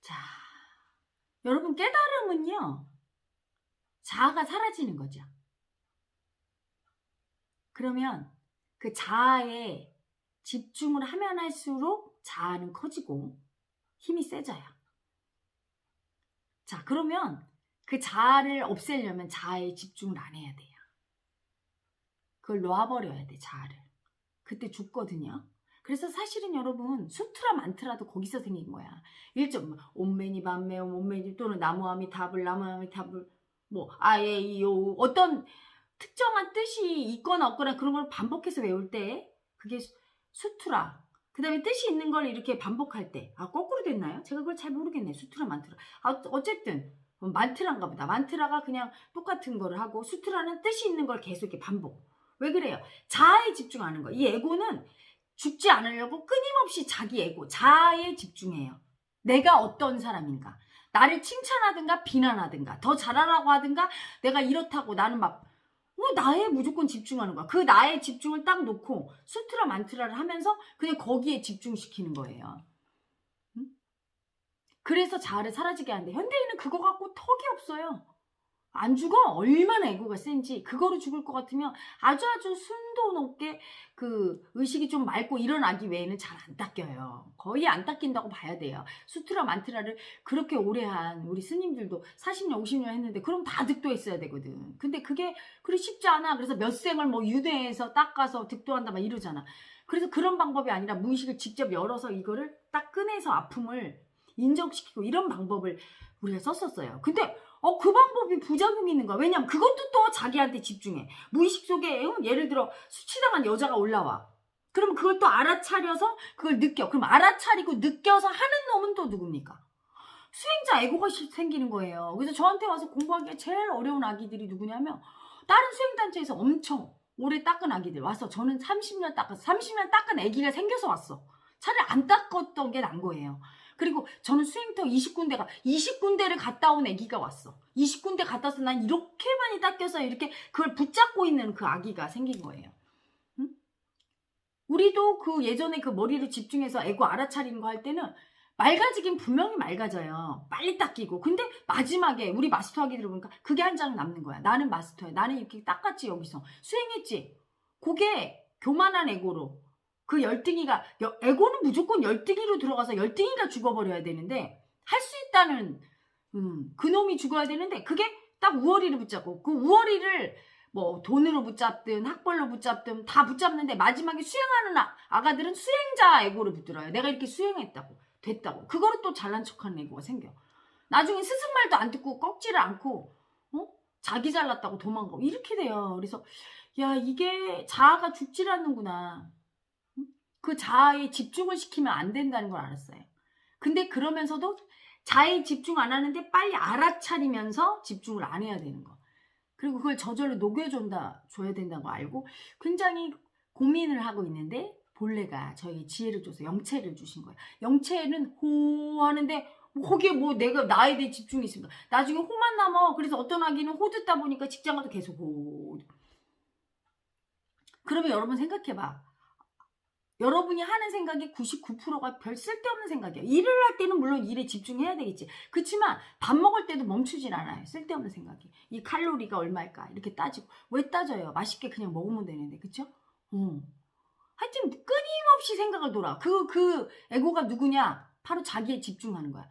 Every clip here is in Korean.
자, 여러분 깨달음은요. 자아가 사라지는 거죠. 그러면 그 자아에 집중을 하면 할수록 자아는 커지고 힘이 세져요. 자, 그러면 그 자아를 없애려면 자아에 집중을 안 해야 돼요. 그걸 놔버려야 돼, 자아를. 그때 죽거든요. 그래서 사실은 여러분 수트라 만트라도 거기서 생긴 거야. 일점 옴매니 밤매 옴매니 또는 나무아미타불 나무아미타불 뭐 아예 이요 어떤 특정한 뜻이 있거나 없거나 그런 걸 반복해서 외울 때 그게 수트라. 그 다음에 뜻이 있는 걸 이렇게 반복할 때 거꾸로 됐나요? 제가 그걸 잘 모르겠네. 수트라 만트라. 어쨌든 만트라인가 보다. 만트라가 그냥 똑같은 거를 하고 수트라는 뜻이 있는 걸 계속 이렇게 반복. 왜 그래요? 자아에 집중하는 거. 이 에고는 죽지 않으려고 끊임없이 자기 에고, 자아에 집중해요. 내가 어떤 사람인가. 나를 칭찬하든가 비난하든가 더 잘하라고 하든가 내가 이렇다고 나는 막 나에 무조건 집중하는 거야. 그 나에 집중을 딱 놓고 수트라 만트라를 하면서 그냥 거기에 집중시키는 거예요. 응? 그래서 자아를 사라지게 하는데 현대인은 그거 갖고 턱이 없어요. 안 죽어? 얼마나 에고가 센지. 그거로 죽을 것 같으면 아주 순도 높게 그 의식이 좀 맑고 일어나기 외에는 잘 안 닦여요. 거의 안 닦인다고 봐야 돼요. 수트라 만트라를 그렇게 오래 한 우리 스님들도 40년 50년 했는데 그럼 다 득도했어야 되거든. 근데 그게 그리 쉽지 않아. 그래서 몇 생을 뭐 유대해서 닦아서 득도한다 막 이러잖아. 그래서 그런 방법이 아니라 무의식을 직접 열어서 이거를 딱 꺼내서 아픔을 인정시키고 이런 방법을 우리가 썼었어요. 근데 그 방법이 부작용이 있는 거야. 왜냐면 그것도 또 자기한테 집중해. 무의식 속에 예를 들어 수치당한 여자가 올라와. 그러면 그걸 또 알아차려서 그걸 느껴. 그럼 알아차리고 느껴서 하는 놈은 또 누굽니까? 수행자 에고가 생기는 거예요. 그래서 저한테 와서 공부하기가 제일 어려운 아기들이 누구냐면 다른 수행단체에서 엄청 오래 닦은 아기들 와서 저는 30년 닦았어. 30년 닦은 아기가 생겨서 왔어. 차라리 안 닦았던 게 난 거예요. 그리고 저는 수행터 20군데를 갔다 온 아기가 왔어. 20군데 갔다 와서 난 이렇게 많이 닦여서 이렇게 그걸 붙잡고 있는 그 아기가 생긴 거예요. 응? 우리도 그 예전에 그 머리를 집중해서 에고 알아차리는 거 할 때는 맑아지긴 분명히 맑아져요. 빨리 닦이고. 근데 마지막에 우리 마스터 하기 들어보니까 그게 한 장 남는 거야. 나는 마스터야. 나는 이렇게 닦았지 여기서. 수행했지. 그게 교만한 에고로. 그 열등이가 에고는 무조건 열등이로 들어가서 열등이가 죽어버려야 되는데 할 수 있다는 그놈이 죽어야 되는데 그게 딱 우월이를 붙잡고 그 우월이를 뭐 돈으로 붙잡든 학벌로 붙잡든 다 붙잡는데 마지막에 수행하는 아가들은 수행자 에고를 붙들어요. 내가 이렇게 수행했다고 됐다고 그거를 또 잘난 척하는 에고가 생겨. 나중에 스승말도 안 듣고 꺾지를 않고 자기 잘났다고 도망가고 이렇게 돼요. 그래서 야 이게 자아가 죽질 않는구나. 그 자아에 집중을 시키면 안 된다는 걸 알았어요. 근데 그러면서도 자아에 집중 안 하는데 빨리 알아차리면서 집중을 안 해야 되는 거. 그리고 그걸 저절로 녹여줘야 된다고 알고 굉장히 고민을 하고 있는데 본래가 저에게 지혜를 줘서 영체를 주신 거예요. 영체는 호 하는데 거기에 뭐 내가 나에 대해 집중이 있습니다. 나중에 호만 남아. 그래서 어떤 아기는 호 듣다 보니까 직장 가도 계속 호. 그러면 여러분 생각해봐. 여러분이 하는 생각의 99%가 별 쓸데없는 생각이에요. 일을 할 때는 물론 일에 집중해야 되겠지. 그렇지만 밥 먹을 때도 멈추질 않아요. 쓸데없는 생각이. 이 칼로리가 얼마일까 이렇게 따지고. 왜 따져요? 맛있게 그냥 먹으면 되는데. 그쵸? 하여튼 끊임없이 생각을 돌아. 그 에고가 누구냐? 바로 자기에 집중하는 거야.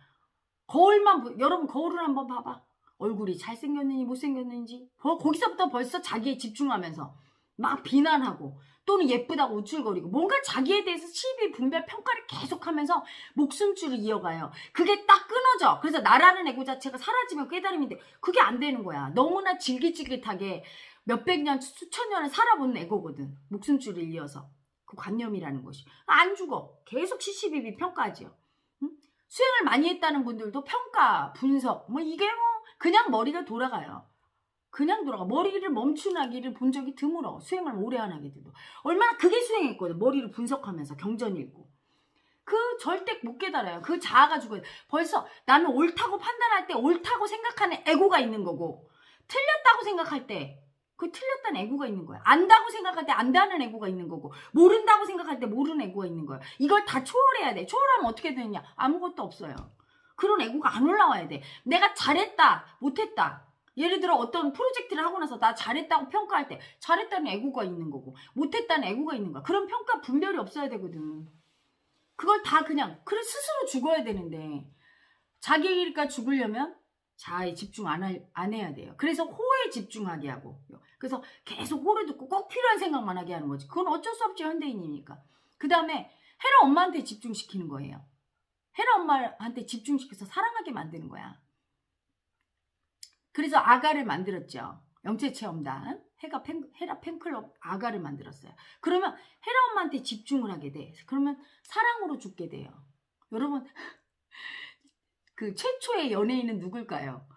여러분 거울을 한번 봐봐. 얼굴이 잘생겼는지 못생겼는지. 거기서부터 벌써 자기에 집중하면서 막 비난하고 또는 예쁘다고 우쭐거리고 뭔가 자기에 대해서 시비 분별 평가를 계속하면서 목숨줄을 이어가요. 그게 딱 끊어져. 그래서 나라는 에고 자체가 사라지면 깨달음인데 그게 안 되는 거야. 너무나 질깃질깃하게 몇백 년 수천 년을 살아본 에고거든. 목숨줄을 이어서 그 관념이라는 것이 안 죽어. 계속 시시비비 평가하지요. 응? 수행을 많이 했다는 분들도 평가 분석 이게 그냥 머리가 돌아가요. 그냥 돌아가. 머리를 멈춘 아기를 본 적이 드물어. 수행을 오래 한 아기들도. 얼마나 그게 수행했거든. 머리를 분석하면서 경전 읽고. 그 절대 못 깨달아요. 그 자아가 죽어요. 벌써 나는 옳다고 판단할 때 옳다고 생각하는 에고가 있는 거고 틀렸다고 생각할 때 그 틀렸다는 에고가 있는 거야. 안다고 생각할 때 안다는 에고가 있는 거고 모른다고 생각할 때 모르는 에고가 있는 거야. 이걸 다 초월해야 돼. 초월하면 어떻게 되느냐? 아무것도 없어요. 그런 애고가 안 올라와야 돼. 내가 잘했다, 못했다. 예를 들어 어떤 프로젝트를 하고 나서 나 잘했다고 평가할 때 잘했다는 애고가 있는 거고 못했다는 애고가 있는 거야. 그런 평가 분별이 없어야 되거든. 그걸 다 그냥 그래 스스로 죽어야 되는데 자기가 죽으려면 자아에 집중 안 해야 돼요. 그래서 호에 집중하게 하고 그래서 계속 호를 듣고 꼭 필요한 생각만 하게 하는 거지. 그건 어쩔 수 없지 현대인이니까. 그 다음에 헤라 엄마한테 집중시키는 거예요. 헤라 엄마한테 집중시켜서 사랑하게 만드는 거야. 그래서 아가를 만들었죠. 영체체험단 헤라 팬클럽 아가를 만들었어요. 그러면 헤라 엄마한테 집중을 하게 돼. 그러면 사랑으로 죽게 돼요. 여러분 그 최초의 연예인은 누굴까요?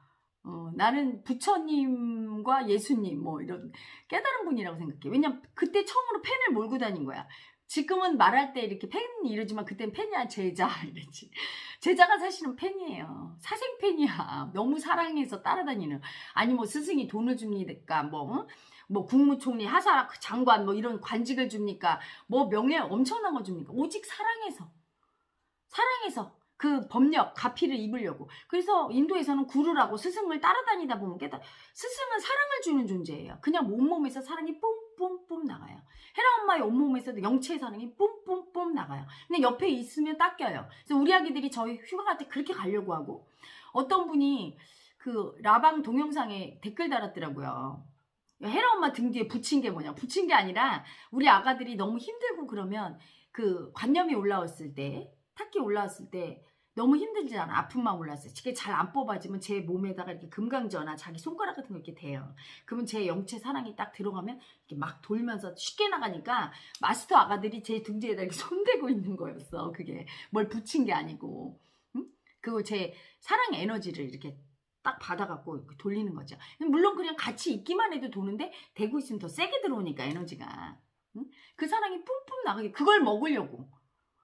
나는 부처님과 예수님 뭐 이런 깨달은 분이라고 생각해. 왜냐면 그때 처음으로 펜을 몰고 다닌 거야. 지금은 말할 때 이렇게 팬 이러지만 그땐 팬이야 제자 이랬지. 제자가 사실은 팬이에요. 사생 팬이야. 너무 사랑해서 따라다니는. 아니 뭐 스승이 돈을 줍니까? 뭐 국무총리 하사 장관 뭐 이런 관직을 줍니까? 뭐 명예 엄청난 거 줍니까? 오직 사랑해서 그 법력, 가피를 입으려고. 그래서 인도에서는 구루라고 스승을 따라다니다 보면 스승은 사랑을 주는 존재예요. 그냥 온몸에서 사랑이 뿜뿜뿜 나가요. 헤라 엄마의 온몸에서도 영체의 사랑이 뿜뿜뿜 나가요. 근데 옆에 있으면 닦여요. 그래서 우리 아기들이 저희 휴가 갈 때 그렇게 가려고 하고 어떤 분이 그 라방 동영상에 댓글 달았더라고요. 헤라 엄마 등 뒤에 붙인 게 뭐냐. 붙인 게 아니라 우리 아가들이 너무 힘들고 그러면 그 관념이 올라왔을 때 탁기 올라왔을 때 너무 힘들잖아. 아픔만 올랐어요. 그게 잘 안 뽑아지면 제 몸에다가 이렇게 금강저나 자기 손가락 같은 거 이렇게 돼요. 그러면 제 영체 사랑이 딱 들어가면 이렇게 막 돌면서 쉽게 나가니까 마스터 아가들이 제 등 뒤에다 이렇게 손대고 있는 거였어. 그게 뭘 붙인 게 아니고. 응? 그거 제 사랑 에너지를 이렇게 딱 받아갖고 이렇게 돌리는 거죠. 물론 그냥 같이 있기만 해도 도는데 대고 있으면 더 세게 들어오니까 에너지가. 응? 그 사랑이 뿜뿜 나가게 그걸 먹으려고.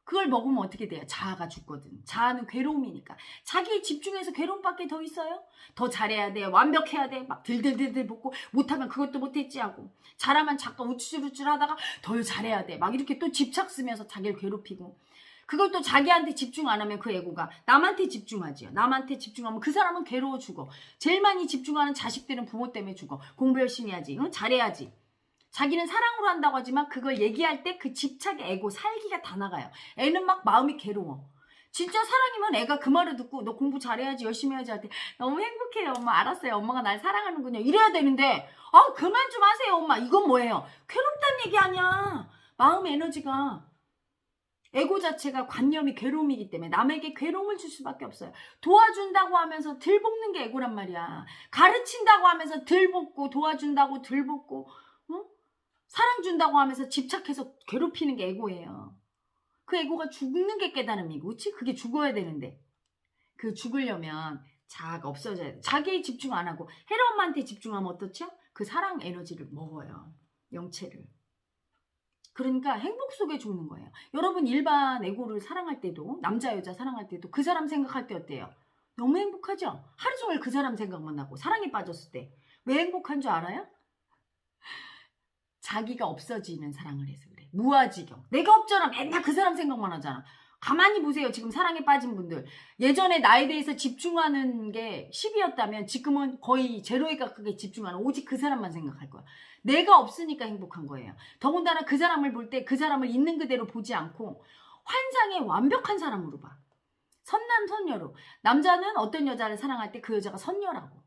그걸 먹으면 어떻게 돼요? 자아가 죽거든. 자아는 괴로움이니까. 자기에 집중해서 괴로움밖에 더 있어요? 더 잘해야 돼. 완벽해야 돼. 막 들들들들 볶고 못하면 그것도 못했지 하고. 잘하면 잠깐 우쭐우쭐 하다가 더 잘해야 돼. 막 이렇게 또 집착 쓰면서 자기를 괴롭히고. 그걸 또 자기한테 집중 안 하면 그 애고가 남한테 집중하지요. 남한테 집중하면 그 사람은 괴로워 죽어. 제일 많이 집중하는 자식들은 부모 때문에 죽어. 공부 열심히 해야지. 응? 잘해야지. 자기는 사랑으로 한다고 하지만 그걸 얘기할 때 그 집착의 애고 살기가 다 나가요. 애는 막 마음이 괴로워. 진짜 사랑이면 애가 그 말을 듣고 너 공부 잘해야지 열심히 해야지 할 때 너무 행복해요 엄마 알았어요 엄마가 날 사랑하는군요 이래야 되는데 아 그만 좀 하세요 엄마 이건 뭐예요? 괴롭다는 얘기 아니야. 마음의 에너지가 애고 자체가 관념이 괴로움이기 때문에 남에게 괴로움을 줄 수밖에 없어요. 도와준다고 하면서 들볶는 게 애고란 말이야. 가르친다고 하면서 들볶고 도와준다고 들볶고 응? 사랑 준다고 하면서 집착해서 괴롭히는 게 애고예요. 그 애고가 죽는 게 깨달음이고 그치? 그게 죽어야 되는데 그 죽으려면 자아가 없어져야 돼. 자기에 집중 안 하고 헤라 엄마한테 집중하면 어떻죠? 그 사랑 에너지를 먹어요. 영체를. 그러니까 행복 속에 죽는 거예요. 여러분 일반 애고를 사랑할 때도 남자 여자 사랑할 때도 그 사람 생각할 때 어때요? 너무 행복하죠? 하루 종일 그 사람 생각만 나고 사랑에 빠졌을 때 왜 행복한 줄 알아요? 자기가 없어지는 사랑을 해서 그래. 무아지경. 내가 없잖아. 맨날 그 사람 생각만 하잖아. 가만히 보세요. 지금 사랑에 빠진 분들. 예전에 나에 대해서 집중하는 게 10이었다면 지금은 거의 제로에 가깝게 집중하는 오직 그 사람만 생각할 거야. 내가 없으니까 행복한 거예요. 더군다나 그 사람을 볼 때 그 사람을 있는 그대로 보지 않고 환상의 완벽한 사람으로 봐. 선남 선녀로. 남자는 어떤 여자를 사랑할 때 그 여자가 선녀라고.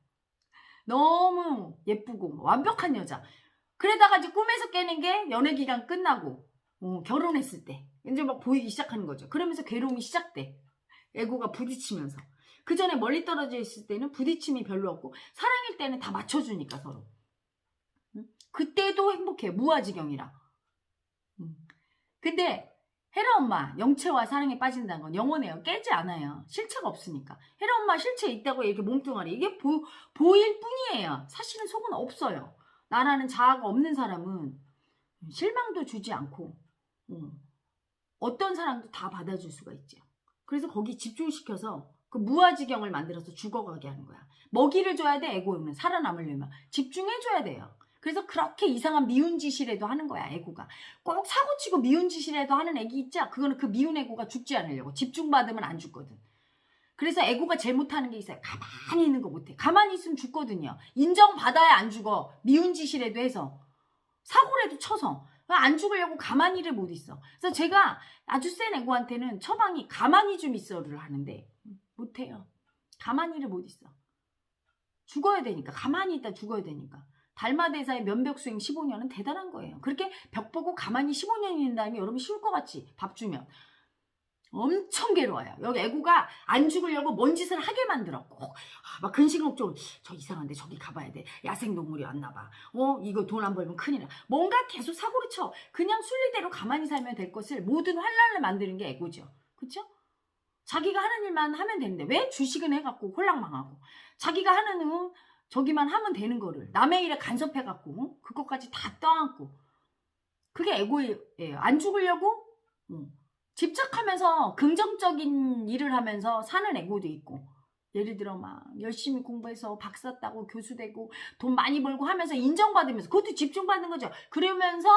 너무 예쁘고 완벽한 여자. 그러다가 이제 꿈에서 깨는 게 연애 기간 끝나고 결혼했을 때 이제 막 보이기 시작하는 거죠. 그러면서 괴로움이 시작돼. 에고가 부딪히면서. 그 전에 멀리 떨어져 있을 때는 부딪힘이 별로 없고 사랑일 때는 다 맞춰주니까 서로. 그때도 행복해요. 무아지경이라. 근데 헤라 엄마 영체와 사랑에 빠진다는 건 영원해요. 깨지 않아요. 실체가 없으니까. 헤라 엄마 실체 있다고 이렇게 몸뚱아리 이게 보일 뿐이에요. 사실은 속은 없어요. 나라는 자아가 없는 사람은 실망도 주지 않고 어떤 사랑도 다 받아줄 수가 있죠. 그래서 거기 집중시켜서 그 무아지경을 만들어서 죽어가게 하는 거야. 먹이를 줘야 돼. 애고는 살아남으려면 집중해줘야 돼요. 그래서 그렇게 이상한 미운 짓이라도 하는 거야. 애고가 꼭 사고치고 미운 짓이라도 하는 애기 있죠. 그거는 그 미운 애고가 죽지 않으려고. 집중받으면 안 죽거든. 그래서 애고가 제일 못하는 게 있어요. 가만히 있는 거 못해. 가만히 있으면 죽거든요. 인정받아야 안 죽어. 미운 짓이라도 해서. 사고라도 쳐서. 안 죽으려고 가만히를 못 있어. 그래서 제가 아주 센 애고한테는 처방이 가만히 좀 있어를 하는데 못해요. 가만히를 못 있어. 죽어야 되니까. 가만히 있다 죽어야 되니까. 달마대사의 면벽수행 15년은 대단한 거예요. 그렇게 벽 보고 가만히 15년이 있는 다음에 여러분 쉬울 것 같지? 밥 주면. 엄청 괴로워요. 여기 애고가 안 죽으려고 뭔 짓을 하게 만들어. 꼭 막 근심걱정. 저 이상한데 저기 가봐야 돼. 야생동물이 왔나 봐. 이거 돈 안 벌면 큰일 나. 뭔가 계속 사고를 쳐. 그냥 순리대로 가만히 살면 될 것을 모든 환란을 만드는 게 애고죠. 그쵸? 자기가 하는 일만 하면 되는데 왜 주식은 해갖고 홀랑망하고 자기가 하는 저기만 하면 되는 거를 남의 일에 간섭해갖고 그것까지 다 떠안고 그게 애고예요. 안 죽으려고 집착하면서 긍정적인 일을 하면서 사는 애고도 있고 예를 들어 막 열심히 공부해서 박사 따고 교수 되고 돈 많이 벌고 하면서 인정받으면서 그것도 집중받는 거죠. 그러면서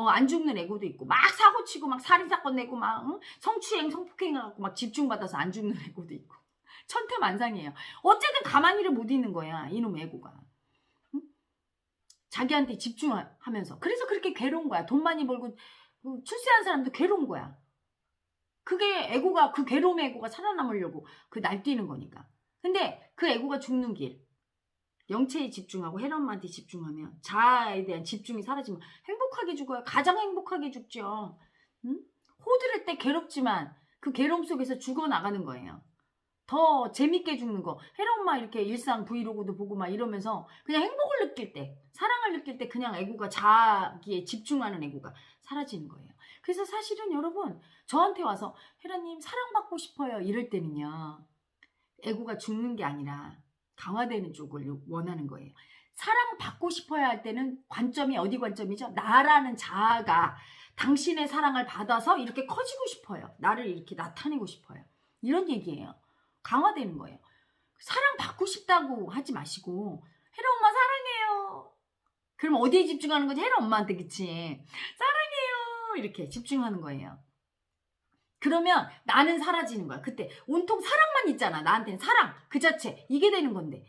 안 죽는 애고도 있고 막 사고치고 막 살인사건 내고 막 성추행 성폭행 해갖고 막 집중받아서 안 죽는 애고도 있고 천태만상이에요. 어쨌든 가만히를 못 있는 거야 이놈 애고가. 자기한테 집중하면서. 그래서 그렇게 괴로운 거야. 돈 많이 벌고 출세한 사람도 괴로운 거야. 그게 애고가 그 괴로움의 애고가 살아남으려고 그 날뛰는 거니까. 근데 그 애고가 죽는 길 영체에 집중하고 헬엄마한테 집중하면 자아에 대한 집중이 사라지면 행복하게 죽어요. 가장 행복하게 죽죠. 호들을 때 괴롭지만 그 괴로움 속에서 죽어나가는 거예요. 더 재밌게 죽는 거. 헬엄마 이렇게 일상 브이로그도 보고 막 이러면서 그냥 행복을 느낄 때 사랑을 느낄 때 그냥 애고가 자기에 집중하는 애고가 사라지는 거예요. 그래서 사실은 여러분 저한테 와서 혜라님 사랑받고 싶어요 이럴 때는요 애고가 죽는 게 아니라 강화되는 쪽을 원하는 거예요. 사랑받고 싶어야 할 때는 관점이 어디 관점이죠? 나라는 자아가 당신의 사랑을 받아서 이렇게 커지고 싶어요. 나를 이렇게 나타내고 싶어요. 이런 얘기예요. 강화되는 거예요. 사랑받고 싶다고 하지 마시고 혜라 엄마 사랑해요. 그럼 어디에 집중하는 거지? 혜라 엄마한테 그치? 사랑해요. 이렇게 집중하는 거예요. 그러면 나는 사라지는 거야. 그때 온통 사랑만 있잖아. 나한테는 사랑 그 자체 이게 되는 건데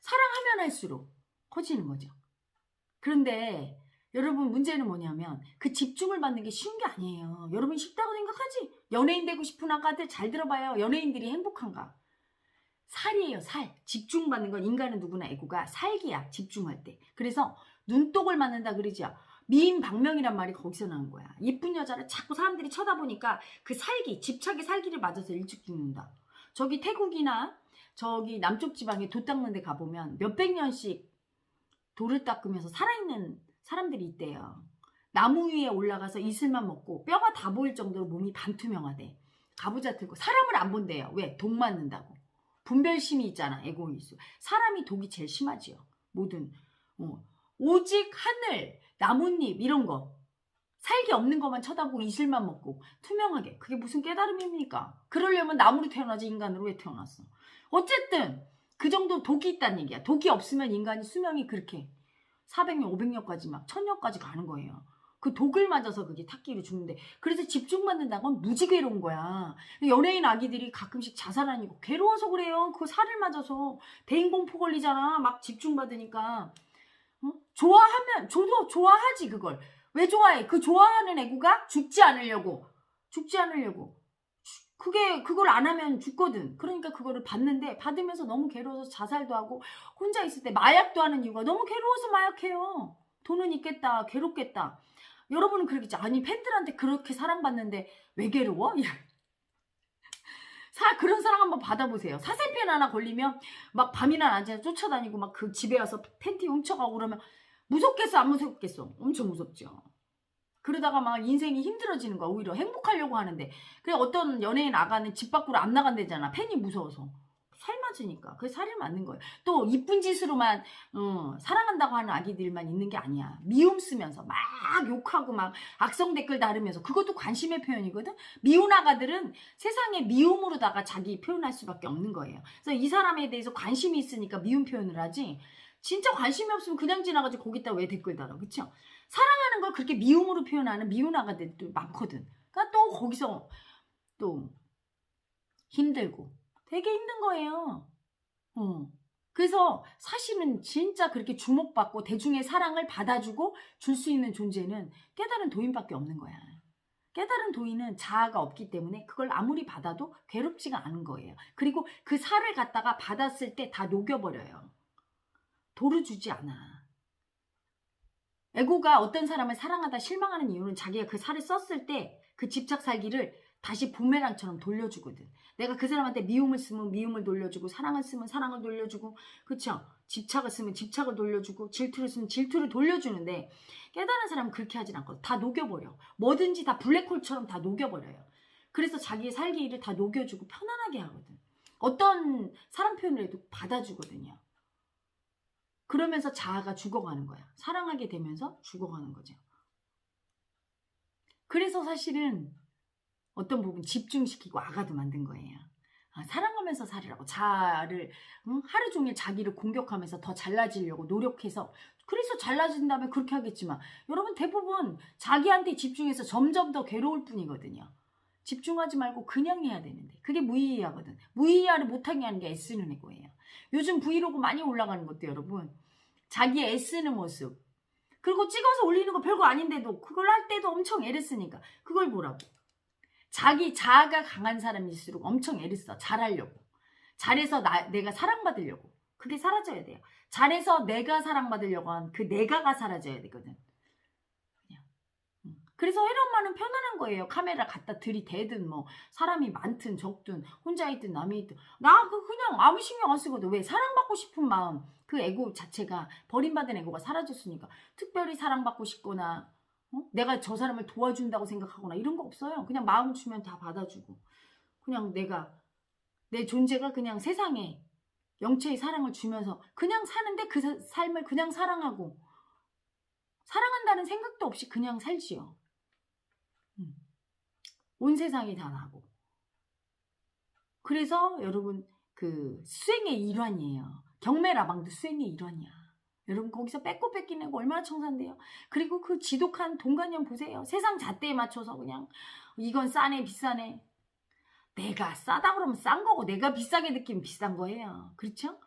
사랑하면 할수록 커지는 거죠. 그런데 여러분 문제는 뭐냐면 그 집중을 받는 게 쉬운 게 아니에요. 여러분 쉽다고 생각하지? 연예인 되고 싶은 아가들 잘 들어봐요. 연예인들이 행복한가? 살이에요. 살. 집중받는 건 인간은 누구나 애고가 살기야. 집중할 때. 그래서 눈독을 맞는다 그러죠. 미인 방명이란 말이 거기서 나온 거야. 예쁜 여자를 자꾸 사람들이 쳐다보니까 그 살기, 집착의 살기를 맞아서 일찍 죽는다. 저기 태국이나 저기 남쪽 지방에 도 닦는 데 가보면 몇백 년씩 돌을 닦으면서 살아있는 사람들이 있대요. 나무 위에 올라가서 이슬만 먹고 뼈가 다 보일 정도로 몸이 반투명하대. 가부좌 들고 사람을 안 본대요. 왜? 독 맞는다고. 분별심이 있잖아. 에고이수. 사람이 독이 제일 심하지요. 모든 오직 하늘, 나뭇잎 이런 거 살기 없는 것만 쳐다보고 이슬만 먹고 투명하게. 그게 무슨 깨달음입니까? 그러려면 나무로 태어나지 인간으로 왜 태어났어? 어쨌든 그 정도 독이 있다는 얘기야. 독이 없으면 인간이 수명이 그렇게 400년, 500년까지 막 1000년까지 가는 거예요. 그 독을 맞아서 그게 탁기로 죽는데 그래서 집중받는다는 건 무지 괴로운 거야. 연예인 아기들이 가끔씩 자살하니까 괴로워서 그래요. 그 살을 맞아서 대인공포 걸리잖아. 막 집중받으니까. 좋아하면 저도 좋아하지 그걸. 왜 좋아해? 그 좋아하는 애구가 죽지 않으려고. 그걸 안 하면 죽거든. 그러니까 그거를 받는데 받으면서 너무 괴로워서 자살도 하고 혼자 있을 때 마약도 하는 이유가 너무 괴로워서 마약해요. 돈은 있겠다. 괴롭겠다. 여러분은 그러겠죠. 아니 팬들한테 그렇게 사랑받는데 왜 괴로워? 그런 사랑 한번 받아보세요. 사생팬 하나 걸리면 막 밤이나 낮에 쫓아다니고 막 그 집에 와서 팬티 훔쳐가고 그러면 무섭겠어 안 무섭겠어? 엄청 무섭죠. 그러다가 막 인생이 힘들어지는 거야. 오히려 행복하려고 하는데. 그래 어떤 연예인 아가는 집 밖으로 안 나간대잖아. 팬이 무서워서. 살 맞으니까. 그게 살을 맞는 거예요. 또 이쁜 짓으로만 사랑한다고 하는 아기들만 있는 게 아니야. 미움 쓰면서 막 욕하고 막 악성 댓글 다르면서 그것도 관심의 표현이거든. 미운 아가들은 세상에 미움으로다가 자기 표현할 수밖에 없는 거예요. 그래서 이 사람에 대해서 관심이 있으니까 미움 표현을 하지. 진짜 관심이 없으면 그냥 지나가지 거기다 왜 댓글 달아. 그쵸? 사랑하는 걸 그렇게 미움으로 표현하는 미운 아가들도 많거든. 그러니까 또 거기서 또 힘들고 되게 힘든 거예요. 그래서 사실은 진짜 그렇게 주목받고 대중의 사랑을 받아주고 줄 수 있는 존재는 깨달은 도인밖에 없는 거야. 깨달은 도인은 자아가 없기 때문에 그걸 아무리 받아도 괴롭지가 않은 거예요. 그리고 그 살을 갖다가 받았을 때 다 녹여버려요. 도를 주지 않아. 에고가 어떤 사람을 사랑하다 실망하는 이유는 자기가 그 살을 썼을 때 그 집착 살기를 다시 부메랑처럼 돌려주거든. 내가 그 사람한테 미움을 쓰면 미움을 돌려주고, 사랑을 쓰면 사랑을 돌려주고, 그쵸? 집착을 쓰면 집착을 돌려주고, 질투를 쓰면 질투를 돌려주는데, 깨달은 사람은 그렇게 하진 않거든. 다 녹여버려. 뭐든지 다 블랙홀처럼 다 녹여버려요. 그래서 자기의 살기를 다 녹여주고 편안하게 하거든. 어떤 사람 표현을 해도 받아주거든요. 그러면서 자아가 죽어가는 거야. 사랑하게 되면서 죽어가는 거죠. 그래서 사실은 어떤 부분 집중시키고 아가도 만든 거예요. 사랑하면서 살으라고. 자아를 하루 종일 자기를 공격하면서 더 잘나지려고 노력해서, 그래서 잘나진 다음에 그렇게 하겠지만 여러분 대부분 자기한테 집중해서 점점 더 괴로울 뿐이거든요. 집중하지 말고 그냥 해야 되는데 그게 무의미하거든. 무의미하를 못하게 하는 게 애쓰는 에고예요. 요즘 브이로그 많이 올라가는 것도 여러분 자기 애쓰는 모습, 그리고 찍어서 올리는 거 별거 아닌데도 그걸 할 때도 엄청 애를 쓰니까 그걸 보라고. 자기 자아가 강한 사람일수록 엄청 애를 써. 잘하려고. 잘해서 내가 사랑받으려고. 그게 사라져야 돼요. 잘해서 내가 사랑받으려고 한 그 내가가 사라져야 되거든. 그냥. 그래서 헤엄마는 편안한 거예요. 카메라 갖다 들이대든 뭐 사람이 많든 적든 혼자 있든 남이 있든 나 그냥 아무 신경 안 쓰거든. 왜? 사랑받고 싶은 마음, 그 에고 자체가, 버림받은 에고가 사라졌으니까 특별히 사랑받고 싶거나 내가 저 사람을 도와준다고 생각하거나 이런 거 없어요. 그냥 마음 주면 다 받아주고, 그냥 내 존재가 그냥 세상에 영체의 사랑을 주면서 그냥 사는데 그 삶을 그냥 사랑하고, 사랑한다는 생각도 없이 그냥 살지요. 온 세상이 다 나고. 그래서 여러분 그 수행의 일환이에요. 경매라방도 수행의 일환이야. 여러분 거기서 뺏고 뺏기는 거 얼마나 청산돼요. 그리고 그 지독한 동관념 보세요. 세상 잣대에 맞춰서 그냥 이건 싸네 비싸네. 내가 싸다 그러면 싼 거고 내가 비싸게 느끼면 비싼 거예요. 그렇죠?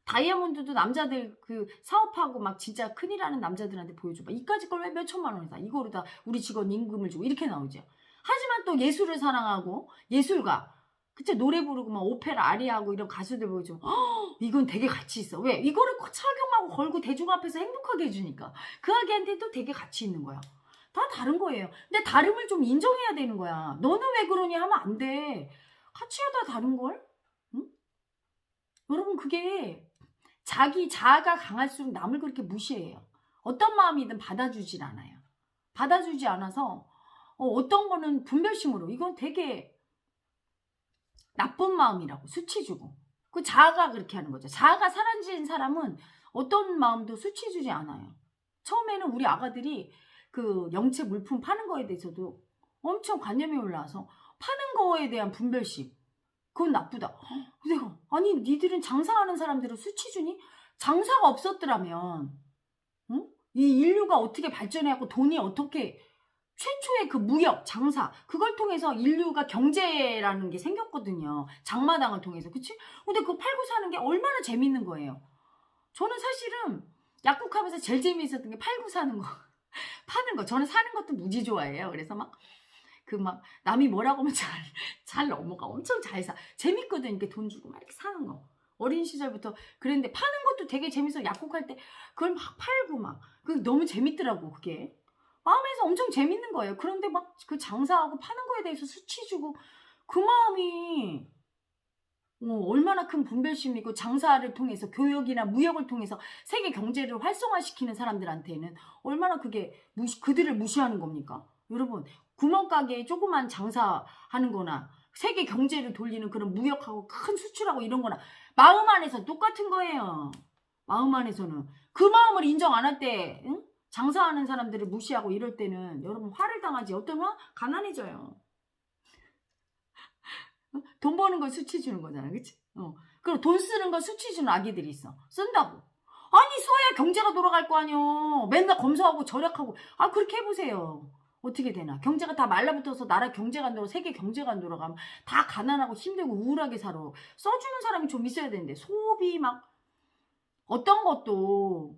다이아몬드도 남자들 그 사업하고 막 진짜 큰일 하는 남자들한테 보여줘봐. 이까짓 걸 왜 몇 천만 원에 사. 이거로 다 우리 직원 임금을 주고 이렇게 나오죠. 하지만 또 예술을 사랑하고 예술가, 그쵸? 노래 부르고 막 오페라 아리아하고 이런 가수들 보여줘. 이건 되게 가치 있어. 왜? 이거를 착용하고 걸고 대중 앞에서 행복하게 해주니까 그 아기한테도 되게 가치 있는 거야. 다 다른 거예요. 근데 다름을 좀 인정해야 되는 거야. 너는 왜 그러니 하면 안 돼. 가치가 다 다른걸? 응? 여러분 그게 자기 자아가 강할수록 남을 그렇게 무시해요. 어떤 마음이든 받아주질 않아요. 받아주지 않아서 어떤 거는 분별심으로, 이건 되게 나쁜 마음이라고 수치 주고, 그 자아가 그렇게 하는 거죠. 자아가 사라진 사람은 어떤 마음도 수치 주지 않아요. 처음에는 우리 아가들이 그 영체 물품 파는 거에 대해서도 엄청 관념이 올라와서 파는 거에 대한 분별심, 그건 나쁘다. 내가 아니 니들은 장사하는 사람들은 수치 주니? 장사가 없었더라면 이 인류가 어떻게 발전해갖고 돈이 어떻게, 최초의 그 무역, 장사, 그걸 통해서 인류가 경제라는 게 생겼거든요. 장마당을 통해서. 그치? 근데 그거 팔고 사는 게 얼마나 재밌는 거예요. 저는 사실은 약국하면서 제일 재미있었던 게 팔고 사는 거. 파는 거. 저는 사는 것도 무지 좋아해요. 그래서 남이 뭐라고 하면 잘 넘어가. 엄청 잘 사. 재밌거든. 이렇게 돈 주고 막 이렇게 사는 거. 어린 시절부터 그랬는데 파는 것도 되게 재밌어. 약국할 때 그걸 막 팔고 그 너무 재밌더라고. 그게 마음에서 엄청 재밌는 거예요. 그런데 막 그 장사하고 파는 거에 대해서 수치 주고, 그 마음이 얼마나 큰 분별심이고, 장사를 통해서 교역이나 무역을 통해서 세계 경제를 활성화시키는 사람들한테는 얼마나 그게 그들을 무시하는 겁니까? 여러분 구멍가게에 조그만 장사하는 거나 세계 경제를 돌리는 그런 무역하고 큰 수출하고 이런 거나 마음 안에서 똑같은 거예요. 마음 안에서는 그 마음을 인정 안 할 때 장사하는 사람들을 무시하고 이럴 때는 여러분 화를 당하지. 어떤 화? 가난해져요. 돈 버는 걸 수치 주는 거잖아. 그치? 그리고 돈 쓰는 걸 수치 주는 아기들이 있어. 쓴다고. 아니 써야 경제가 돌아갈 거 아니요. 맨날 검소하고 절약하고. 그렇게 해보세요. 어떻게 되나? 경제가 다 말라붙어서 나라 경제가 안 돌아, 세계 경제가 안 돌아가면 다 가난하고 힘들고 우울하게 살아. 써주는 사람이 좀 있어야 되는데 소비 막 어떤 것도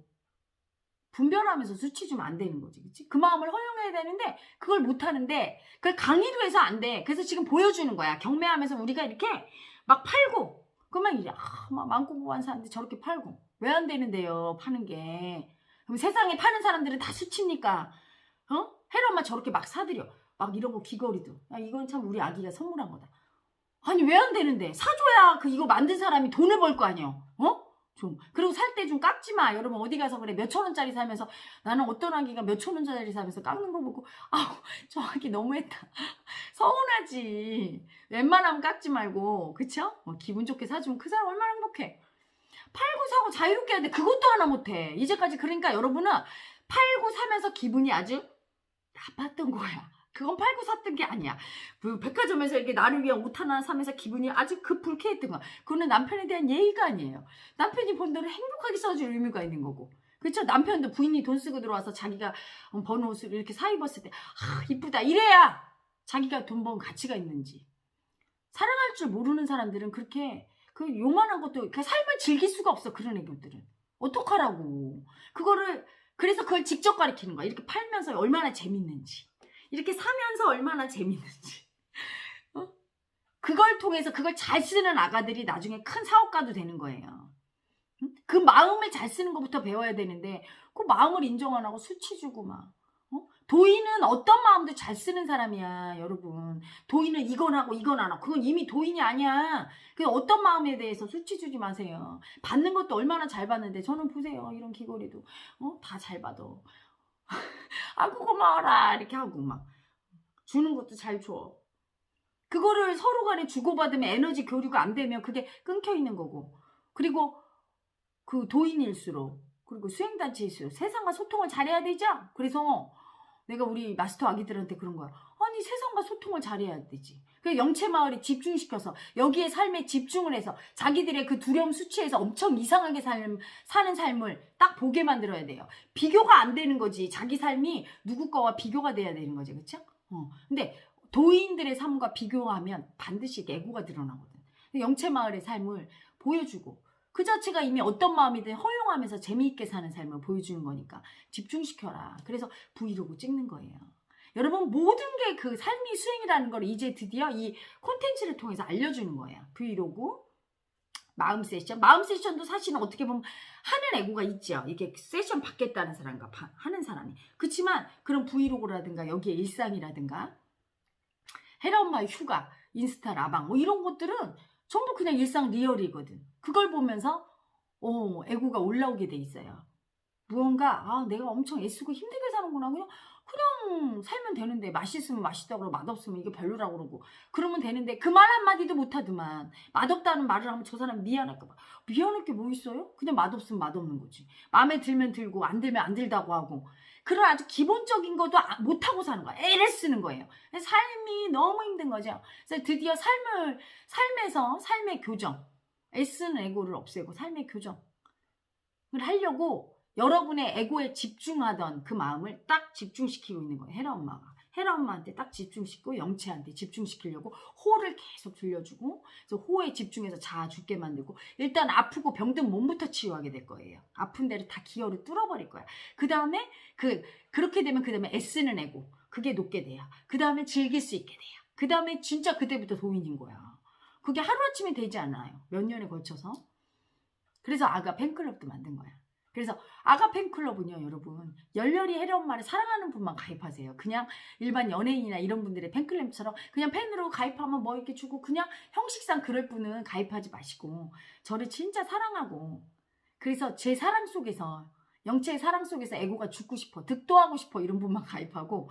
분별하면서 수치 주면 안 되는 거지. 그치? 그 마음을 허용해야 되는데 그걸 못 하는데 그걸 강의로 해서 안 돼. 그래서 지금 보여주는 거야. 경매하면서 우리가 이렇게 막 팔고 그러면 이제 막 많고 고한 사람들이 저렇게 팔고 왜 안 되는데요? 파는 게. 그럼 세상에 파는 사람들은 다 수치니까 혜라 엄마 저렇게 막 사드려. 막 이런 거 귀걸이도. 야, 이건 참 우리 아기가 선물한 거다. 아니 왜 안 되는데? 사줘야 이거 만든 사람이 돈을 벌 거 아니야. 좀. 그리고 살 때 좀 깎지 마. 여러분 어디 가서 그래. 몇천 원짜리 사면서 나는 어떤 아기가 몇천 원짜리 사면서 깎는 거 보고 아우 저 아기 너무했다. 서운하지. 웬만하면 깎지 말고. 그쵸? 기분 좋게 사주면 그 사람 얼마나 행복해. 팔고 사고 자유롭게 하는데 그것도 하나 못해. 이제까지 그러니까 여러분은 팔고 사면서 기분이 아주 나빴던 거야. 그건 팔고 샀던 게 아니야. 그 백화점에서 이렇게 나를 위한 옷 하나 사면서 기분이 아주 불쾌했던 거야. 그거는 남편에 대한 예의가 아니에요. 남편이 번 돈을 행복하게 써줄 의미가 있는 거고. 그렇죠? 남편도 부인이 돈 쓰고 들어와서 자기가 번 옷을 이렇게 사 입었을 때 이쁘다 이래야 자기가 돈 번 가치가 있는지. 사랑할 줄 모르는 사람들은 그렇게 그 요만한 것도 그 삶을 즐길 수가 없어. 그런 애들은. 어떡하라고. 그래서 그걸 직접 가르치는 거야. 이렇게 팔면서 얼마나 재밌는지. 이렇게 사면서 얼마나 재밌는지. 그걸 통해서 그걸 잘 쓰는 아가들이 나중에 큰 사업가도 되는 거예요. 그 마음을 잘 쓰는 것부터 배워야 되는데 그 마음을 인정 안 하고 수치 주고 막. 도인은 어떤 마음도 잘 쓰는 사람이야, 여러분. 도인은 이건 하고 이건 안 하고. 그건 이미 도인이 아니야. 그 어떤 마음에 대해서 수치 주지 마세요. 받는 것도 얼마나 잘 받는데 저는 보세요. 이런 귀걸이도 다 잘 받아. 아이고 고마워라 이렇게 하고 막 주는 것도 잘 줘. 그거를 서로 간에 주고받으면 에너지 교류가 안 되면 그게 끊겨 있는 거고. 그리고 그 도인일수록 그리고 수행단체일수록 세상과 소통을 잘해야 되죠. 그래서 내가 우리 마스터 아기들한테 그런 거야. 아니 세상과 소통을 잘해야 되지. 그 영체마을에 집중시켜서 여기에 삶에 집중을 해서 자기들의 그 두려움 수치에서 엄청 이상하게 사는 삶을 딱 보게 만들어야 돼요. 비교가 안 되는 거지. 자기 삶이 누구 거와 비교가 돼야 되는 거지. 그쵸? 근데 도인들의 삶과 비교하면 반드시 애고가 드러나거든. 영체마을의 삶을 보여주고 그 자체가 이미 어떤 마음이든 허용하면서 재미있게 사는 삶을 보여주는 거니까 집중시켜라. 그래서 브이로그 찍는 거예요. 여러분 모든 게 그 삶이 수행이라는 걸 이제 드디어 이 콘텐츠를 통해서 알려주는 거예요. 브이로그, 마음 세션. 마음 세션도 사실은 어떻게 보면 하는 애고가 있죠. 이게 세션 받겠다는 사람과 하는 사람이. 그렇지만 그런 브이로그라든가 여기에 일상이라든가 혜라 엄마의 휴가, 인스타 라방 뭐 이런 것들은 전부 그냥 일상 리얼이거든. 그걸 보면서 애고가 올라오게 돼 있어요. 무언가 내가 엄청 애쓰고 힘들게 사는구나. 그냥 살면 되는데 맛있으면 맛있다고 그러고 맛없으면 이게 별로라고 그러고 그러면 되는데 그 말 한마디도 못하더만. 맛없다는 말을 하면 저 사람 미안할까 봐. 미안할 게 뭐 있어요? 그냥 맛없으면 맛없는 거지. 마음에 들면 들고 안 들면 안 들다고 하고 그런 아주 기본적인 것도 못하고 사는 거야. 애를 쓰는 거예요. 삶이 너무 힘든 거죠. 그래서 드디어 삶에서 삶의 교정, 애쓰는 애고를 없애고 삶의 교정을 하려고 여러분의 애고에 집중하던 그 마음을 딱 집중시키고 있는 거예요. 혜라 엄마가. 혜라 엄마한테 딱 집중시키고 영채한테 집중시키려고 호를 계속 들려주고 그래서 호에 집중해서 자아 죽게 만들고 일단 아프고 병든 몸부터 치유하게 될 거예요. 아픈 데를 다 기어로 뚫어버릴 거야. 그 다음에 그렇게 되면 그 다음에 애쓰는 애고 그게 높게 돼요. 그 다음에 즐길 수 있게 돼요. 그 다음에 진짜 그때부터 도인인 거야. 그게 하루아침에 되지 않아요. 몇 년에 걸쳐서. 그래서 아가 팬클럽도 만든 거야. 그래서 아가 팬클럽은요, 여러분 열렬히 혜라 엄마를 사랑하는 분만 가입하세요. 그냥 일반 연예인이나 이런 분들의 팬클럽처럼 그냥 팬으로 가입하면 뭐 이렇게 주고 그냥 형식상 그럴 분은 가입하지 마시고 저를 진짜 사랑하고 그래서 제 사랑 속에서 영체의 사랑 속에서 애고가 죽고 싶어 득도하고 싶어 이런 분만 가입하고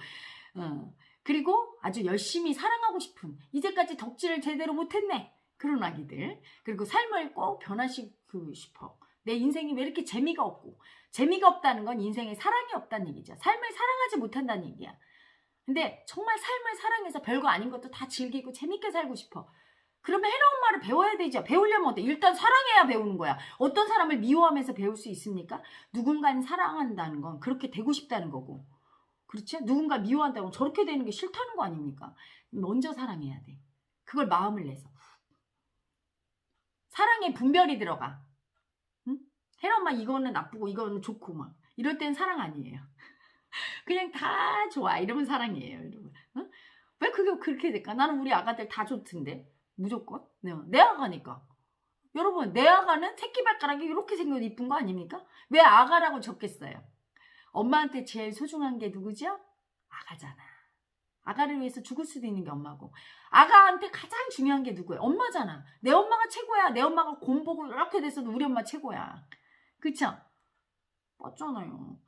그리고 아주 열심히 사랑하고 싶은 이제까지 덕질을 제대로 못했네 그런 아기들 그리고 삶을 꼭 변화시키고 싶어 내 인생이 왜 이렇게 재미가 없고 재미가 없다는 건 인생에 사랑이 없다는 얘기죠. 삶을 사랑하지 못한다는 얘기야. 근데 정말 삶을 사랑해서 별거 아닌 것도 다 즐기고 재밌게 살고 싶어. 그러면 혜라 엄마를 배워야 되죠. 배우려면 어때? 일단 사랑해야 배우는 거야. 어떤 사람을 미워하면서 배울 수 있습니까? 누군가는 사랑한다는 건 그렇게 되고 싶다는 거고 그렇지? 누군가 미워한다고 저렇게 되는 게 싫다는 거 아닙니까? 먼저 사랑해야 돼. 그걸 마음을 내서. 사랑에 분별이 들어가. 응? 혜라 엄마 이거는 나쁘고 이거는 좋고 막 이럴 땐 사랑 아니에요. 그냥 다 좋아 이러면 사랑이에요, 여러분. 응? 왜 그게 그렇게 될까? 나는 우리 아가들 다 좋던데 무조건. 내 아가니까. 여러분 내 아가는 새끼발가락이 이렇게 생겨도 이쁜 거 아닙니까? 왜 아가라고 적겠어요? 엄마한테 제일 소중한 게 누구죠? 아가잖아. 아가를 위해서 죽을 수도 있는 게 엄마고, 아가한테 가장 중요한 게 누구예요? 엄마잖아. 내 엄마가 최고야. 내 엄마가 곰보고 이렇게 됐어도 우리 엄마 최고야. 그쵸? 맞잖아요.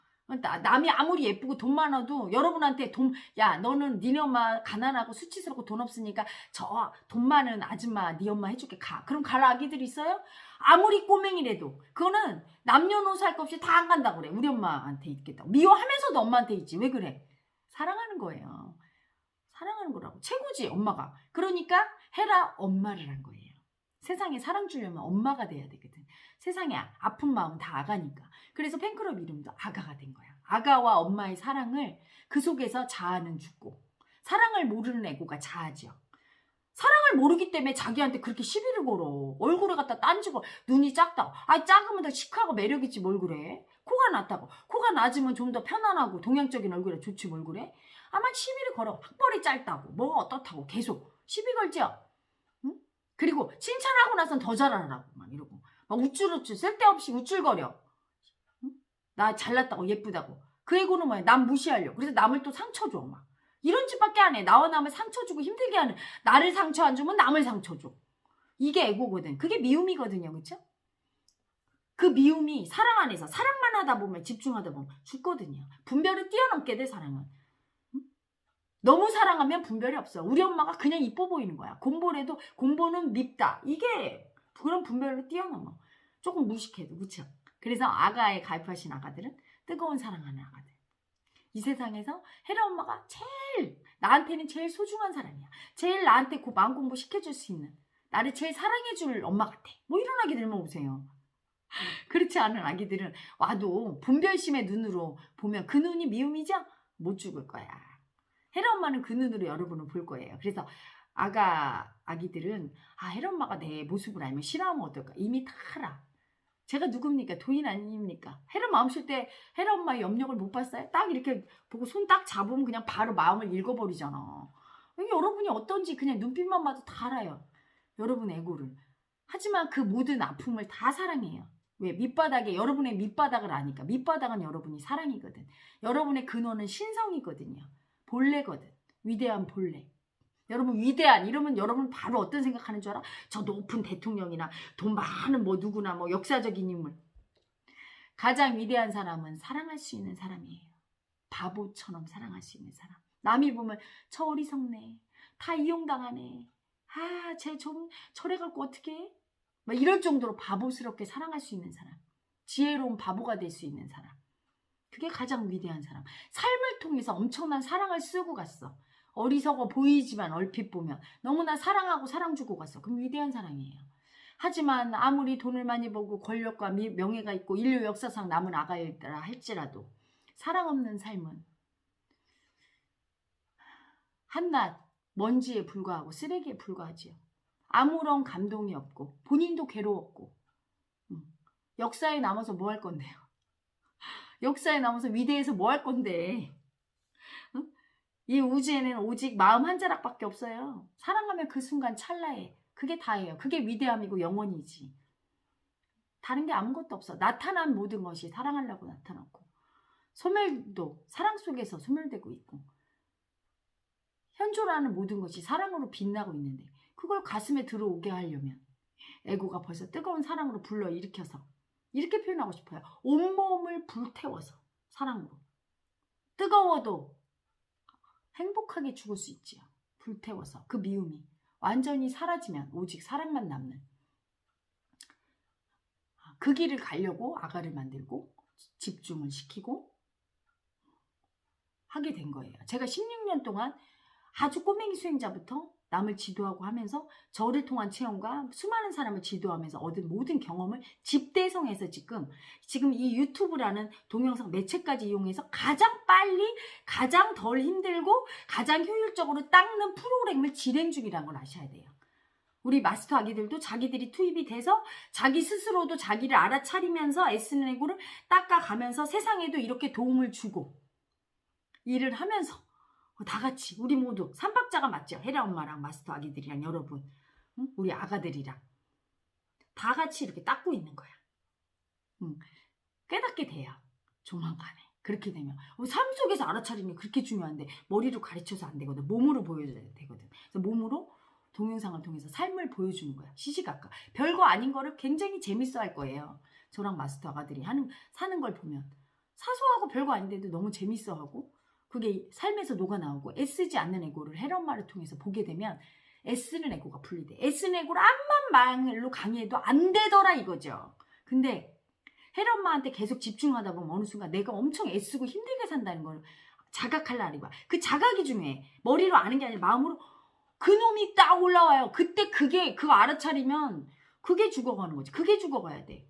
남이 아무리 예쁘고 돈 많아도 여러분한테 야 너는 니네 엄마 가난하고 수치스럽고 돈 없으니까 저 돈 많은 아줌마 네 엄마 해줄게 가. 그럼 갈 아기들 있어요? 아무리 꼬맹이래도 그거는 남녀노소 할 것 없이 다 안 간다고 그래. 우리 엄마한테 있겠다고. 미워하면서도 엄마한테 있지. 왜 그래? 사랑하는 거예요. 사랑하는 거라고. 최고지 엄마가. 그러니까 헤라 엄마를 한 거예요. 세상에 사랑 주려면 엄마가 돼야 되거든. 세상에 아픈 마음은 다 아가니까. 그래서 팬클럽 이름도 아가가 된 거야. 아가와 엄마의 사랑을 그 속에서 자아는 죽고, 사랑을 모르는 애고가 자아죠. 사랑을 모르기 때문에 자기한테 그렇게 시비를 걸어. 얼굴에 갖다 딴지고 눈이 작다고. 작으면 더 시크하고 매력있지 뭘 그래. 코가 낮다고. 코가 낮으면 좀 더 편안하고 동양적인 얼굴에 좋지 뭘 그래. 아마 시비를 걸어. 턱벌이 짧다고. 뭐가 어떻다고 계속 시비 걸죠. 응? 그리고 칭찬하고 나선 더 잘하라고 막 이러고 막 우쭐우쭐 쓸데없이 우쭐거려. 응? 나 잘났다고 예쁘다고. 그 애고는 뭐야? 남 무시하려고. 그래서 남을 또 상처 줘 막. 이런 짓밖에 안 해. 나와 남을 상처 주고 힘들게 하는. 나를 상처 안 주면 남을 상처 줘. 이게 애고거든. 그게 미움이거든요. 그쵸? 그 미움이 사랑 안에서 사랑만 하다 보면 집중하다 보면 죽거든요. 분별을 뛰어넘게 돼 사랑은. 응? 너무 사랑하면 분별이 없어. 우리 엄마가 그냥 이뻐 보이는 거야. 곰보래도 곰보는 밉다. 이게 그런 분별로 뛰어넘어. 조금 무식해도. 그쵸? 그래서 아가에 가입하신 아가들은 뜨거운 사랑하는 아가들. 이 세상에서 헤라 엄마가 나한테는 제일 소중한 사람이야. 제일 나한테 마음 공부 시켜줄 수 있는, 나를 제일 사랑해줄 엄마 같아. 뭐 이런 아기들만 오세요. 그렇지 않은 아기들은 와도 분별심의 눈으로 보면 그 눈이 미움이죠? 못 죽을 거야. 헤라 엄마는 그 눈으로 여러분을 볼 거예요. 그래서 아기들은 헤라 엄마가 내 모습을 알면 싫어하면 어떨까? 이미 다 알아. 제가 누굽니까? 도인 아닙니까? 헤라 마음 쉴 때 헤라 엄마의 염력을 못 봤어요? 딱 이렇게 보고 손 딱 잡으면 그냥 바로 마음을 읽어버리잖아. 여러분이 어떤지 그냥 눈빛만 봐도 다 알아요. 여러분 애고를. 하지만 그 모든 아픔을 다 사랑해요. 왜? 밑바닥에 여러분의 밑바닥을 아니까. 밑바닥은 여러분이 사랑이거든. 여러분의 근원은 신성이거든요. 본래거든. 위대한 본래. 여러분 위대한 이러면 여러분 바로 어떤 생각하는 줄 알아? 저 높은 대통령이나 돈 많은 뭐 누구나 뭐 역사적인 인물. 가장 위대한 사람은 사랑할 수 있는 사람이에요. 바보처럼 사랑할 수 있는 사람. 남이 보면 저 어리석네. 다 이용당하네. 쟤 좀 저래 갖고 어떻게 해? 막 이럴 정도로 바보스럽게 사랑할 수 있는 사람. 지혜로운 바보가 될 수 있는 사람. 그게 가장 위대한 사람. 삶을 통해서 엄청난 사랑을 쓰고 갔어. 어리석어 보이지만 얼핏 보면 너무나 사랑하고 사랑 주고 갔어. 그럼 위대한 사랑이에요. 하지만 아무리 돈을 많이 벌고 권력과 명예가 있고 인류 역사상 남은 아가였다 할지라도 사랑 없는 삶은 한낱 먼지에 불과하고 쓰레기에 불과하지요. 아무런 감동이 없고 본인도 괴로웠고 역사에 남아서 뭐 할 건데요. 역사에 남아서 위대해서 뭐 할 건데. 이 우주에는 오직 마음 한 자락밖에 없어요. 사랑하면 그 순간 찰나에 그게 다예요. 그게 위대함이고 영원이지. 다른 게 아무것도 없어. 나타난 모든 것이 사랑하려고 나타났고 소멸도 사랑 속에서 소멸되고 있고 현존하는 모든 것이 사랑으로 빛나고 있는데 그걸 가슴에 들어오게 하려면 애고가 벌써 뜨거운 사랑으로 불러일으켜서 이렇게 표현하고 싶어요. 온몸을 불태워서 사랑으로. 뜨거워도 행복하게 죽을 수 있지요. 불태워서 그 미움이 완전히 사라지면 오직 사랑만 남는 그 길을 가려고 아가를 만들고 집중을 시키고 하게 된 거예요. 제가 16년 동안 아주 꼬맹이 수행자부터 남을 지도하고 하면서 저를 통한 체험과 수많은 사람을 지도하면서 얻은 모든 경험을 집대성해서 지금 이 유튜브라는 동영상 매체까지 이용해서 가장 빨리, 가장 덜 힘들고 가장 효율적으로 닦는 프로그램을 진행 중이라는 걸 아셔야 돼요. 우리 마스터 아기들도 자기들이 투입이 돼서 자기 스스로도 자기를 알아차리면서 애쓰는 애고를 닦아가면서 세상에도 이렇게 도움을 주고 일을 하면서 다 같이 우리 모두 삼박자가 맞죠? 헤라 엄마랑 마스터 아기들이랑 여러분, 응? 우리 아가들이랑 다 같이 이렇게 닦고 있는 거야. 깨닫게 돼요. 조만간에. 그렇게 되면 삶 속에서 알아차리는 게 그렇게 중요한데 머리로 가르쳐서 안 되거든. 몸으로 보여줘야 되거든. 그래서 몸으로 동영상을 통해서 삶을 보여주는 거야. 시시각각. 별거 아닌 거를 굉장히 재밌어 할 거예요. 저랑 마스터 아가들이 사는 걸 보면 사소하고 별거 아닌데도 너무 재밌어 하고 그게 삶에서 녹아나오고 애쓰지 않는 에고를 헤라 엄마를 통해서 보게 되면 애쓰는 에고가 분리돼. 애쓰는 에고를 암만 말로 강의해도 안 되더라 이거죠. 근데 헤라 엄마한테 계속 집중하다 보면 어느 순간 내가 엄청 애쓰고 힘들게 산다는 걸 자각하려는 거야. 그 자각이 중요해. 머리로 아는 게 아니라 마음으로 그놈이 딱 올라와요. 그때 그거 알아차리면 그게 죽어가는 거지. 그게 죽어가야 돼.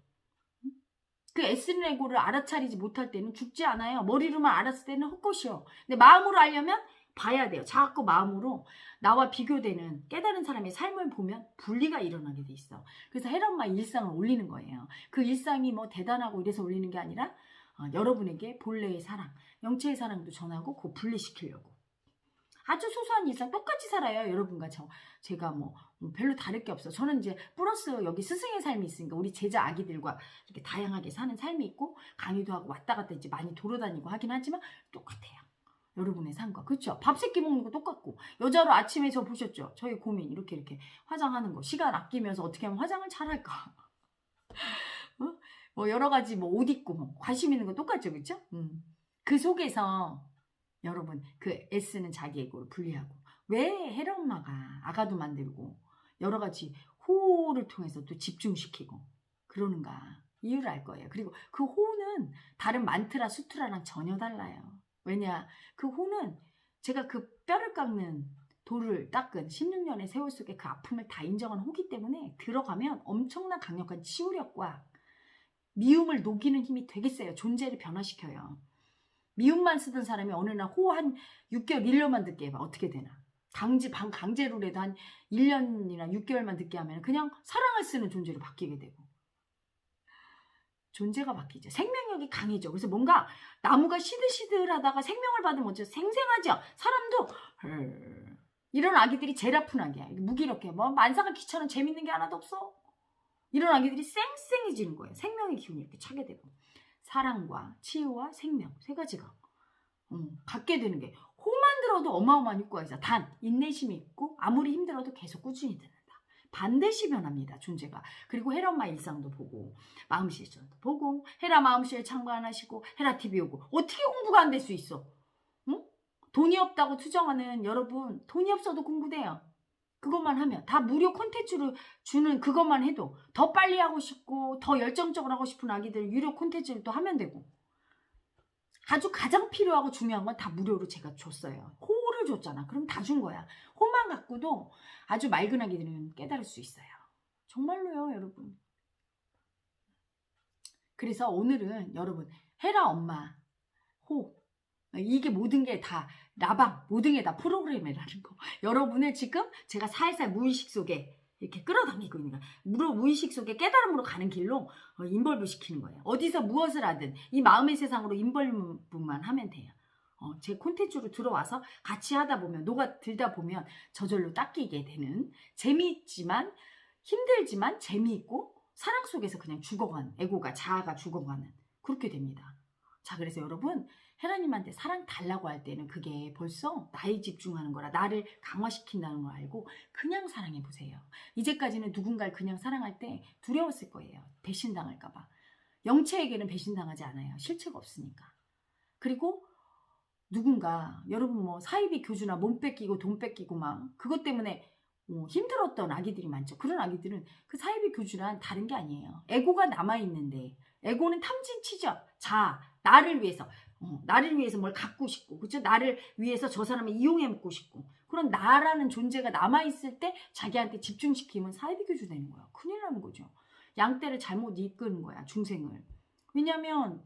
그 애쓰는 에고를 알아차리지 못할 때는 죽지 않아요. 머리로만 알았을 때는 헛것이요. 근데 마음으로 알려면 봐야 돼요. 자꾸 마음으로 나와 비교되는 깨달은 사람의 삶을 보면 분리가 일어나게 돼 있어. 그래서 헤라 엄마 일상을 올리는 거예요. 그 일상이 뭐 대단하고 이래서 올리는 게 아니라 여러분에게 본래의 사랑, 영체의 사랑도 전하고 그거 분리시키려고. 아주 소소한 일상 똑같이 살아요. 여러분과 제가 뭐 별로 다를 게 없어. 저는 이제 플러스 여기 스승의 삶이 있으니까 우리 제자 아기들과 이렇게 다양하게 사는 삶이 있고 강의도 하고 왔다 갔다 이제 많이 돌아다니고 하긴 하지만 똑같아요. 여러분의 삶과. 그렇죠? 밥 세끼 먹는 거 똑같고 여자로 아침에 저 보셨죠? 저희 고민 이렇게 화장하는 거 시간 아끼면서 어떻게 하면 화장을 잘할까? 뭐 여러 가지 뭐 옷 입고 뭐 관심 있는 거 똑같죠, 그렇죠? 그 속에서 여러분 그 애쓰는 자기 에고를 분리하고 왜 헤라 엄마가 아가도 만들고 여러 가지 호를 통해서 또 집중시키고 그러는가 이유를 알 거예요. 그리고 그 호는 다른 만트라 수트라랑 전혀 달라요. 왜냐 그 호는 제가 그 뼈를 깎는 돌을 닦은 16년의 세월 속에 그 아픔을 다 인정한 호기 때문에 들어가면 엄청난 강력한 치유력과 미움을 녹이는 힘이 되게 세요. 존재를 변화시켜요. 미움만 쓰던 사람이 어느 날 호 한 6개월, 1년만 듣게 해봐. 어떻게 되나. 강제로라도 한 1년이나 6개월만 듣게 하면 그냥 사랑을 쓰는 존재로 바뀌게 되고. 존재가 바뀌죠. 생명력이 강해져. 그래서 뭔가 나무가 시들시들하다가 생명을 받으면 어쩌 생생하죠. 사람도 이런 아기들이 제일 아픈 아기야. 무기력해. 뭐 만사가 귀찮은 재밌는 게 하나도 없어. 이런 아기들이 쌩쌩해지는 거예요. 생명의 기운이 이렇게 차게 되고. 사랑과 치유와 생명 세 가지가 갖게 되는 게 호만 들어도 어마어마한 효과가 있어. 단 인내심이 있고 아무리 힘들어도 계속 꾸준히 듣는다. 반드시 변합니다. 존재가. 그리고 헤라 엄마 일상도 보고 마음실전도 보고 헤라 마음실 참관하시고 헤라 TV 오고 어떻게 공부가 안 될 수 있어? 응? 돈이 없다고 투정하는 여러분 돈이 없어도 공부돼요. 그것만 하면 다 무료 콘텐츠로 주는 그것만 해도 더 빨리 하고 싶고 더 열정적으로 하고 싶은 아기들 유료 콘텐츠를 또 하면 되고 아주 가장 필요하고 중요한 건 다 무료로 제가 줬어요. 호를 줬잖아. 그럼 다 준 거야. 호만 갖고도 아주 맑은 아기들은 깨달을 수 있어요. 정말로요, 여러분. 그래서 오늘은 여러분 헤라 엄마 호 이게 모든 게 다 라방 모든 게 다 프로그램이라는 거. 여러분을 지금 제가 살살 무의식 속에 이렇게 끌어당기고 있는 거예요. 무의식 속에 깨달음으로 가는 길로 인벌브 시키는 거예요. 어디서 무엇을 하든 이 마음의 세상으로 인벌브만 하면 돼요. 제 콘텐츠로 들어와서 같이 하다 보면 녹아들다 보면 저절로 닦이게 되는 재미있지만 힘들지만 재미있고 사랑 속에서 그냥 죽어가는 에고가 자아가 죽어가는 그렇게 됩니다. 자 그래서 여러분 헤라님한테 사랑 달라고 할 때는 그게 벌써 나에 집중하는 거라 나를 강화시킨다는 걸 알고 그냥 사랑해 보세요. 이제까지는 누군가를 그냥 사랑할 때 두려웠을 거예요. 배신당할까 봐. 영체에게는 배신당하지 않아요. 실체가 없으니까. 그리고 누군가 여러분 뭐 사이비 교주나 몸 뺏기고 돈 뺏기고 막 그것 때문에 힘들었던 아기들이 많죠. 그런 아기들은 그 사이비 교주란 다른 게 아니에요. 에고가 남아있는데 에고는 탐진치죠. 나를 위해서 나를 위해서 뭘 갖고 싶고, 그쵸? 나를 위해서 저 사람을 이용해 먹고 싶고, 그런 나라는 존재가 남아있을 때 자기한테 집중시키면 사이비교주 되는 거야. 큰일 나는 거죠. 양떼를 잘못 이끄는 거야, 중생을. 왜냐면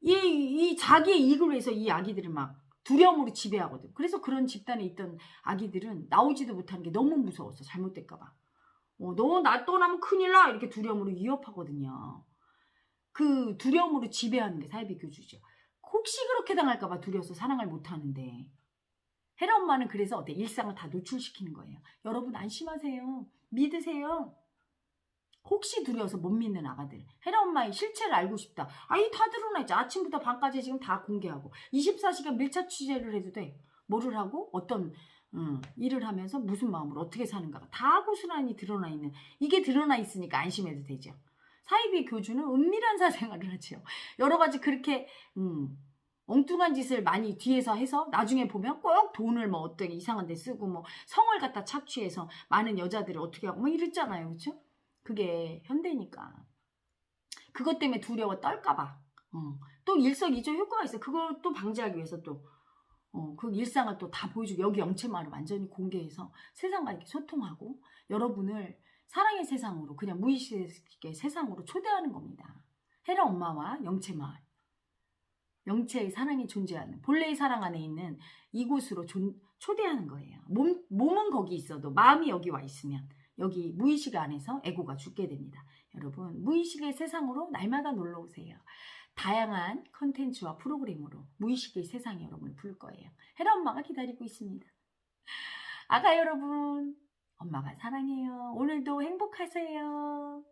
이 자기의 이익을 위해서 이 아기들을 막 두려움으로 지배하거든. 그래서 그런 집단에 있던 아기들은 나오지도 못하는 게 너무 무서웠어. 잘못될까봐. 너 나 떠나면 큰일 나, 이렇게 두려움으로 위협하거든요. 그 두려움으로 지배하는 게 사이비교주죠. 혹시 그렇게 당할까봐 두려워서 사랑을 못하는데, 헤라 엄마는 그래서 어때? 일상을 다 노출시키는 거예요. 여러분 안심하세요. 믿으세요. 혹시 두려워서 못 믿는 아가들. 헤라 엄마의 실체를 알고 싶다. 아이 다 드러나있지. 아침부터 밤까지 지금 다 공개하고 24시간 밀착 취재를 해도 돼. 뭐를 하고 어떤 일을 하면서 무슨 마음으로 어떻게 사는가가 다 고스란히 드러나 있는, 이게 드러나 있으니까 안심해도 되죠. 사이비 교주는 은밀한 사생활을 하죠. 여러 가지 그렇게 엉뚱한 짓을 많이 뒤에서 해서 나중에 보면 꼭 돈을 뭐 어떻게 이상한 데 쓰고 뭐 성을 갖다 착취해서 많은 여자들을 어떻게 하고 뭐 이랬잖아요. 그렇죠? 그게 현대니까. 그것 때문에 두려워 떨까봐. 또 일석이조 효과가 있어. 그걸 또 방지하기 위해서 또 그 일상을 또 다 보여주고, 여기 영체마을 완전히 공개해서 세상과 이렇게 소통하고 여러분을 사랑의 세상으로, 그냥 무의식의 세상으로 초대하는 겁니다. 헤라 엄마와 영체마을, 영체의 사랑이 존재하는, 본래의 사랑 안에 있는 이곳으로 초대하는 거예요. 몸은 거기 있어도 마음이 여기 와 있으면 여기 무의식 안에서 에고가 죽게 됩니다. 여러분 무의식의 세상으로 날마다 놀러 오세요. 다양한 컨텐츠와 프로그램으로 무의식의 세상에 여러분을 부를 거예요. 헤라 엄마가 기다리고 있습니다. 아가 여러분, 엄마가 사랑해요. 오늘도 행복하세요.